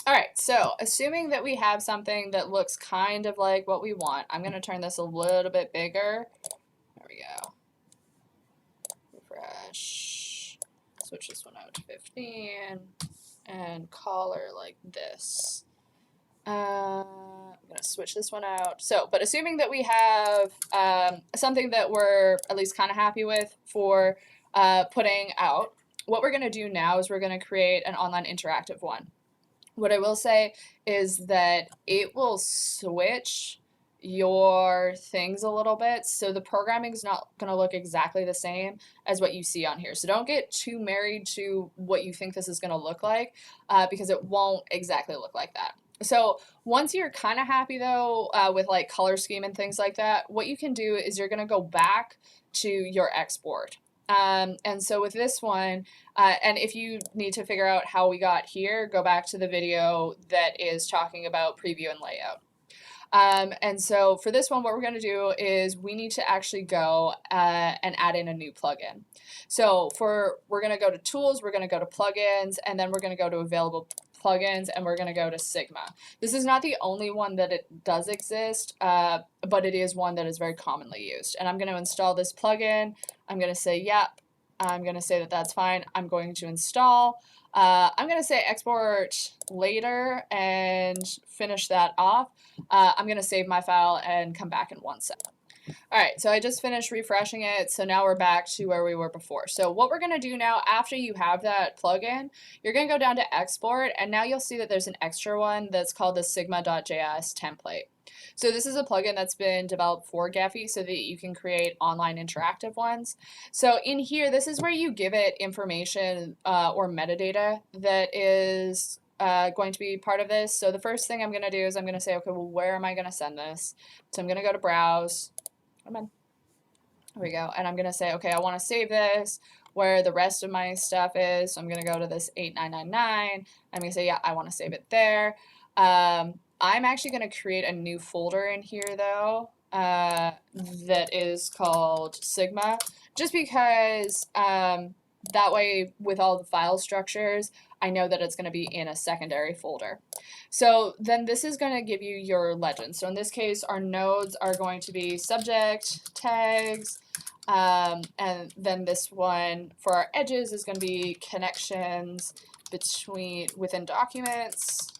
All right, so assuming that we have something that looks kind of like what we want, I'm going to turn this a little bit bigger. There we go. Refresh. Switch this one out to 15 and color like this. I'm going to switch this one out. So, but assuming that we have something that we're at least kind of happy with for putting out, what we're going to do now is we're going to create an online interactive one. What I will say is that it will switch your things a little bit. So the programming is not going to look exactly the same as what you see on here. So don't get too married to what you think this is going to look like because it won't exactly look like that. So once you're kind of happy though with like color scheme and things like that, what you can do is you're going to go back to your export. And so with this one, and if you need to figure out how we got here, go back to the video that is talking about preview and layout. And so for this one, what we're going to do is we need to actually go and add in a new plugin. So we're going to go to tools, we're going to go to plugins, and then we're going to go to available plugins, and we're going to go to Sigma. This is not the only one that it does exist, but it is one that is very commonly used. And I'm going to install this plugin. I'm going to say, yep. I'm going to say that that's fine. I'm going to install. I'm going to say export later and finish that off. I'm going to save my file and come back in 1 second. All right, so I just finished refreshing it, so now we're back to where we were before. So what we're going to do now, after you have that plugin, you're going to go down to export, and now you'll see that there's an extra one that's called the sigma.js template. So this is a plugin that's been developed for Gephi so that you can create online interactive ones. So in here, this is where you give it information or metadata that is going to be part of this. So the first thing I'm going to do is I'm going to say, okay, well, where am I going to send this? So I'm going to go to browse. Come on. There we go. And I'm going to say, okay, I want to save this where the rest of my stuff is. So I'm going to go to this 8999. I'm going to say, yeah, I want to save it there. I'm actually going to create a new folder in here, though, that is called Sigma, just because that way, with all the file structures, I know that it's going to be in a secondary folder. So then this is going to give you your legend. So in this case, our nodes are going to be subject, tags, and then this one for our edges is going to be connections within documents,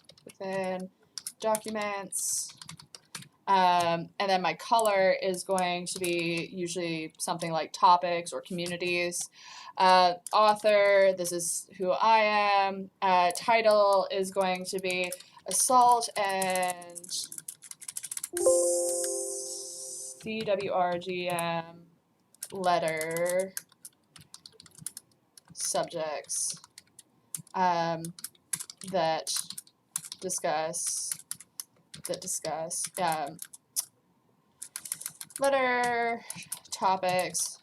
and then my color is going to be usually something like topics or communities. Author, this is who I am. Title is going to be Assault and CWRGM letter subjects that discuss letter topics.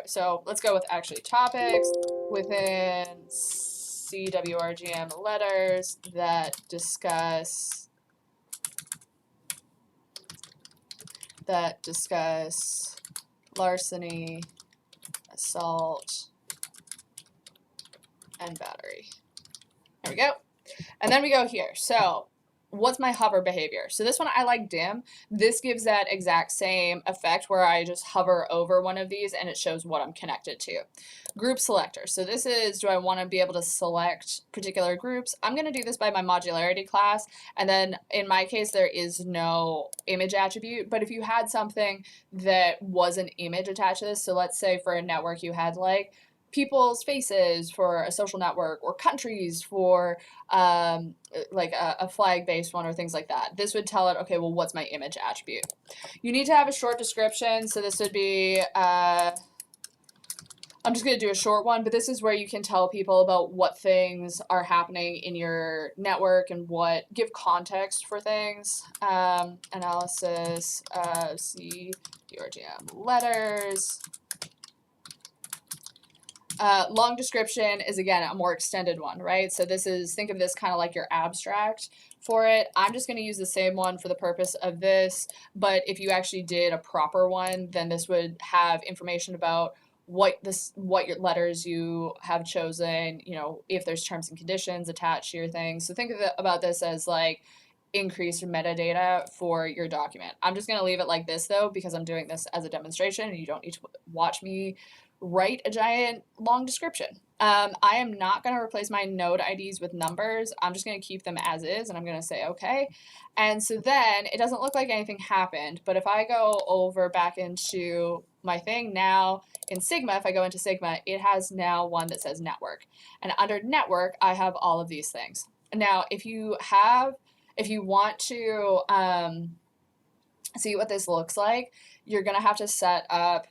So let's go with actually topics within CWRGM letters that discuss larceny, assault, and battery. There we go. And then we go here. So what's my hover behavior? So this one I like dim. This gives that exact same effect where I just hover over one of these and it shows what I'm connected to. Group selector. So this is, do I want to be able to select particular groups? I'm going to do this by my modularity class. And then in my case, there is no image attribute. But if you had something that was an image attached to this, so let's say for a network you had like people's faces for a social network or countries for like a flag-based one or things like that. This would tell it, okay, well, what's my image attribute? You need to have a short description. So this would be, I'm just going to do a short one, but this is where you can tell people about what things are happening in your network and give context for things. Analysis of CWRGM letters. Long description is, again, a more extended one, right? So this is, think of this kind of like your abstract for it. I'm just going to use the same one for the purpose of this, but if you actually did a proper one, then this would have information about what your letters you have chosen, you know, if there's terms and conditions attached to your thing. So think about this as like increased metadata for your document. I'm just going to leave it like this though, because I'm doing this as a demonstration and you don't need to watch me write a giant long description. I am not going to replace my node IDs with numbers. I'm just going to keep them as is, and I'm going to say okay. And so then it doesn't look like anything happened, but if I go over back into my thing now in Sigma, if I go into Sigma, it has now one that says network. And under network, I have all of these things. Now, if you want to see what this looks like, you're going to have to set up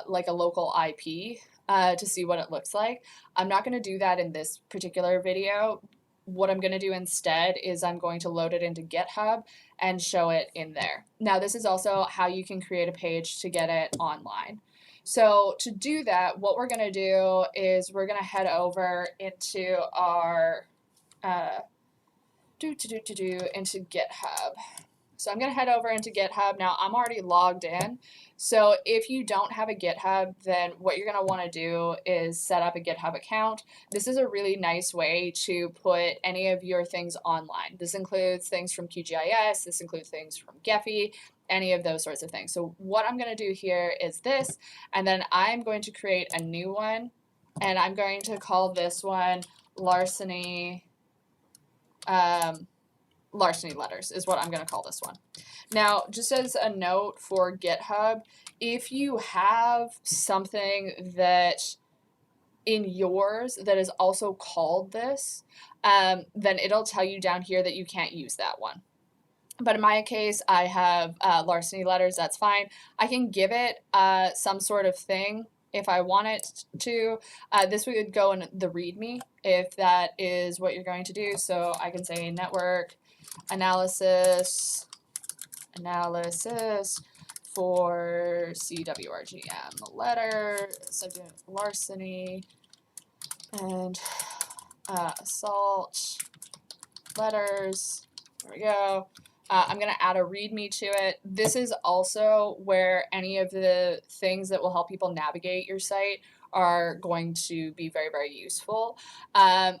like a local IP to see what it looks like. I'm not going to do that in this particular video. What I'm going to do instead is I'm going to load it into GitHub and show it in there. Now, this is also how you can create a page to get it online. So to do that, what we're going to do is we're going to head over into our into GitHub. So I'm going to head over into GitHub. Now, I'm already logged in. So if you don't have a GitHub, then what you're going to want to do is set up a GitHub account. This is a really nice way to put any of your things online. This includes things from QGIS. This includes things from Gephi, any of those sorts of things. So what I'm going to do here is this, and then I'm going to create a new one, and I'm going to call this one Larceny letters is what I'm going to call this one. Now, just as a note for GitHub, if you have something that in yours that is also called this, then it'll tell you down here that you can't use that one. But in my case, I have larceny letters. That's fine. I can give it some sort of thing if I want it to. This would go in the README if that is what you're going to do. So I can say network analysis for CWRGM letter, subject larceny, and assault letters. There we go. I'm going to add a README to it. This is also where any of the things that will help people navigate your site are going to be very, very useful.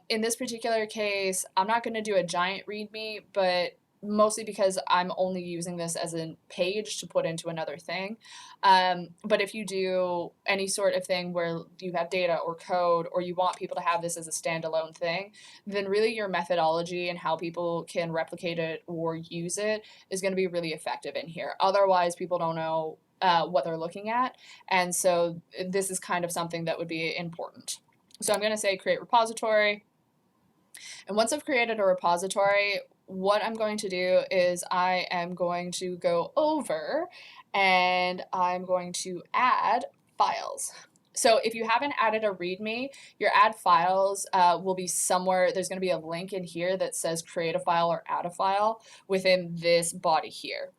In this particular case, I'm not going to do a giant README, but mostly because I'm only using this as a page to put into another thing. But if you do any sort of thing where you have data or code, or you want people to have this as a standalone thing, then really your methodology and how people can replicate it or use it is going to be really effective in here. Otherwise, people don't know what they're looking at. And so this is kind of something that would be important. So I'm going to say create repository. And once I've created a repository, what I'm going to do is I am going to go over and I'm going to add files. So if you haven't added a README, your add files will be somewhere. There's going to be a link in here that says create a file or add a file within this body here.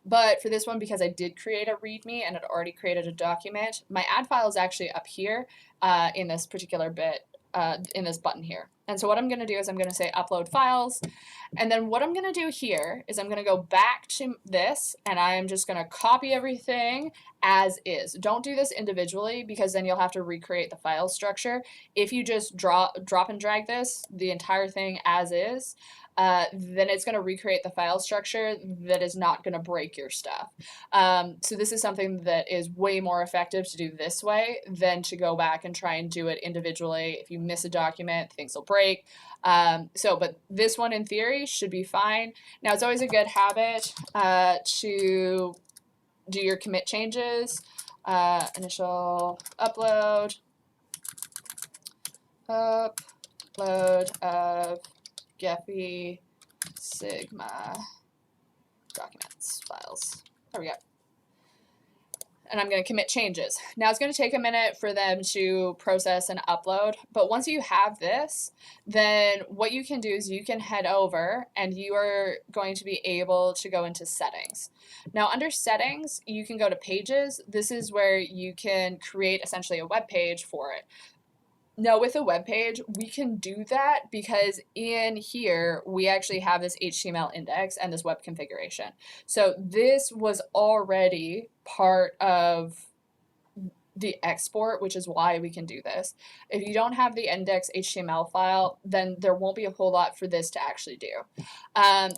But for this one, because I did create a README and it already created a document, my add file is actually up here in this particular bit, in this button here. And so what I'm going to do is I'm going to say upload files. And then what I'm going to do here is I'm going to go back to this and I'm just going to copy everything as is. Don't do this individually because then you'll have to recreate the file structure. If you just drop and drag this, the entire thing as is, then it's going to recreate the file structure that is not going to break your stuff. So this is something that is way more effective to do this way than to go back and try and do it individually. If you miss a document, things will break. But this one in theory should be fine. Now it's always a good habit to do your commit changes. Initial upload of Gephi Sigma documents files. There we go. And I'm going to commit changes. Now it's going to take a minute for them to process and upload, but once you have this, then what you can do is you can head over and you are going to be able to go into settings. Now under settings, you can go to pages. This is where you can create essentially a web page for it. Now with a web page, we can do that because in here, we actually have this HTML index and this web configuration. So this was already part of the export, which is why we can do this. If you don't have the index HTML file, then there won't be a whole lot for this to actually do.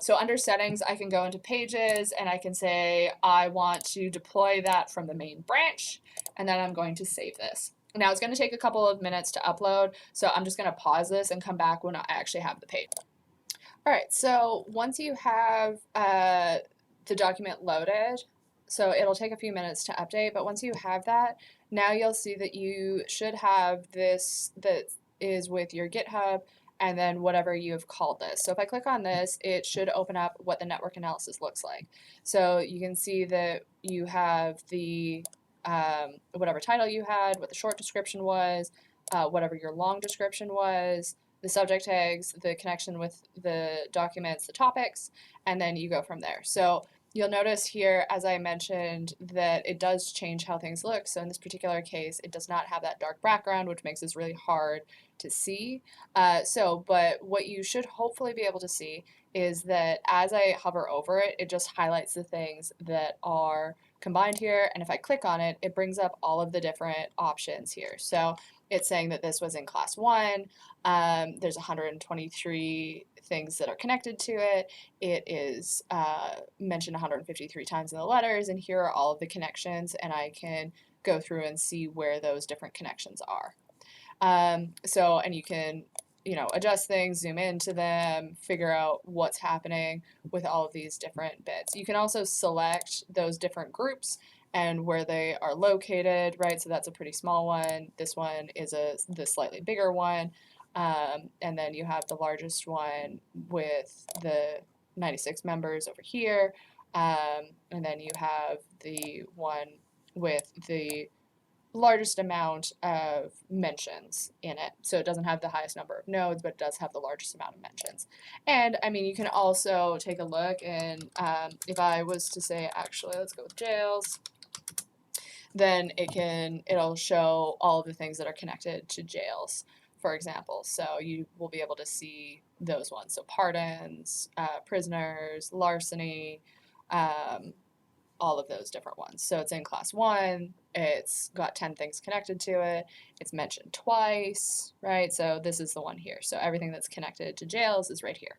So under settings, I can go into pages and I can say I want to deploy that from the main branch, and then I'm going to save this. Now it's going to take a couple of minutes to upload, so I'm just going to pause this and come back when I actually have the page. All right, so once you have the document loaded, so it'll take a few minutes to update, but once you have that, now you'll see that you should have this that is with your GitHub and then whatever you have called this. So if I click on this, it should open up what the network analysis looks like. So you can see that you have the whatever title you had, what the short description was, whatever your long description was, the subject tags, the connection with the documents, the topics, and then you go from there. So you'll notice here, as I mentioned, that it does change how things look. So in this particular case, it does not have that dark background, which makes this really hard to see. But what you should hopefully be able to see is that as I hover over it, it just highlights the things that are combined here. And if I click on it, it brings up all of the different options here. So it's saying that this was in class 1. There's 123 things that are connected to it. It is mentioned 153 times in the letters, and here are all of the connections, and I can go through and see where those different connections are. And you can, adjust things, zoom into them, figure out what's happening with all of these different bits. You can also select those different groups and where they are located, right? So that's a pretty small one. This one is the slightly bigger one. And then you have the largest one with the 96 members over here. And then you have the one with the largest amount of mentions in it. So it doesn't have the highest number of nodes, but it does have the largest amount of mentions. And I mean, you can also take a look, and if I was to say, actually, let's go with jails, then it'll show all of the things that are connected to jails, for example. So you will be able to see those ones. So pardons, prisoners, larceny, all of those different ones. So it's in class 1, it's got 10 things connected to it, it's mentioned twice, right? So this is the one here. So everything that's connected to jails is right here.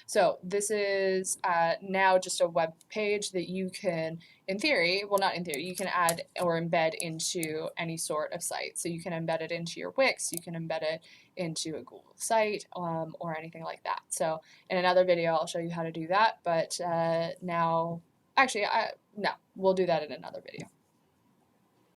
So this is now just a web page that you can, in theory, well not in theory, you can add or embed into any sort of site. So you can embed it into your Wix, you can embed it into a Google site, or anything like that. So in another video I'll show you how to do that, but now, actually, no, we'll do that in another video.